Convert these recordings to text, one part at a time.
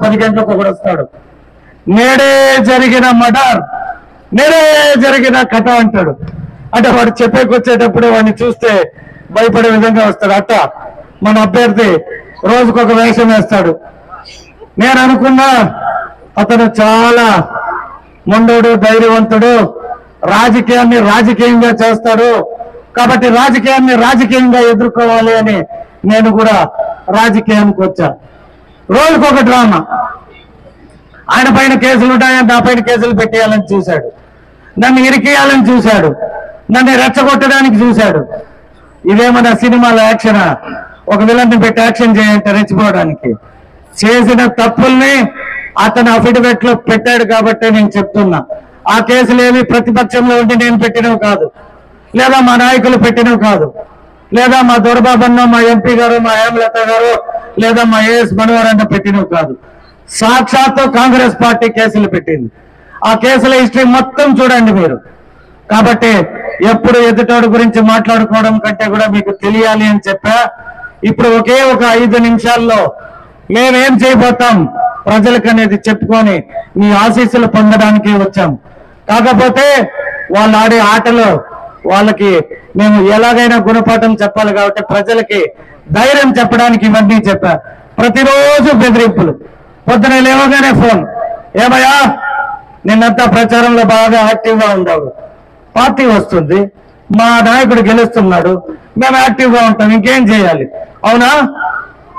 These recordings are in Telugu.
10 గంటలకు ఒకడు వస్తాడు, నేడే జరిగిన మర్డర్, నేడే జరిగిన కథ అంటాడు. అంటే వాడు చెప్పేకొచ్చేటప్పుడే వాడిని చూస్తే భయపడే విధంగా వస్తాడు. అట్ట మన అభ్యర్థి రోజుకొక వేషం వేస్తాడు. నేను అనుకున్నా అతను చాలా మొండోడు, ధైర్యవంతుడు, రాజకీయాన్ని రాజకీయంగా చేస్తాడు, కాబట్టి రాజకీయాన్ని రాజకీయంగా ఎదుర్కోవాలి అని నేను కూడా రాజకీయానికి వచ్చా. రోజుకొక డ్రామా. ఆయన పైన కేసులు ఉంటాయని నా పైన కేసులు పెట్టేయాలని చూశాడు, నన్ను ఇరికేయాలని చూశాడు, నన్ను రెచ్చగొట్టడానికి చూశాడు. ఇదేమన్నా సినిమాల యాక్షన్? ఒక విలన్ని పెట్టి యాక్షన్ చేయంటే రెచ్చిపోవడానికి. చేసిన తప్పుల్ని అతను అఫిడవిట్ లో పెట్టాడు కాబట్టి నేను చెప్తున్నా. ఆ కేసులు ఏమి ప్రతిపక్షంలో ఉండి నేను పెట్టినవి కాదు, లేదా మా నాయకులు పెట్టినవి కాదు, లేదా మా దొరబాబన్నో, మా ఎంపీ గారు, మా హేమలత గారు, లేదా మా ఏఎస్ మనోహర్ అన్న పెట్టినవి కాదు. సాక్షాత్తు కాంగ్రెస్ పార్టీ కేసులు పెట్టింది. ఆ కేసుల హిస్టరీ మొత్తం చూడండి మీరు. కాబట్టి ఎప్పుడు ఎదుటోడు గురించి మాట్లాడుకోవడం కంటే కూడా మీకు తెలియాలి అని చెప్పా. ఇప్పుడు ఒకే ఒక 5 నిమిషాల్లో మేమేం చేయబోతాం ప్రజలకు అనేది చెప్పుకొని మీ ఆశీస్సులు పొందడానికి వచ్చాం. కాకపోతే వాళ్ళు ఆడే ఆటలో వాళ్ళకి మేము ఎలాగైనా గుణపాఠం చెప్పాలి కాబట్టి ప్రజలకి ధైర్యం చెప్పడానికి ఇవన్నీ చెప్పా. ప్రతిరోజు బెదిరింపులు. పొద్దున లేవగానే ఫోన్, ఏమయ్యా నిన్నంతా ప్రచారంలో బాగా యాక్టివ్గా ఉండవు, పార్టీ వస్తుంది, మా నాయకుడు గెలుస్తున్నాడు, మేము యాక్టివ్గా ఉంటాం, ఇంకేం చేయాలి? అవునా?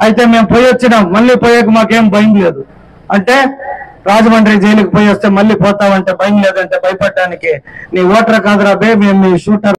అయితే మేము పోయి వచ్చినాం, మళ్ళీ పోయాక మాకేం భయం లేదు అంటే, రాజమండ్రి జైలుకి పోయి వస్తే మళ్ళీ పోతామంటే భయం లేదంటే భయపడడానికి నీ ఓటర్ కాదురా బే, మేము మీ షూటర్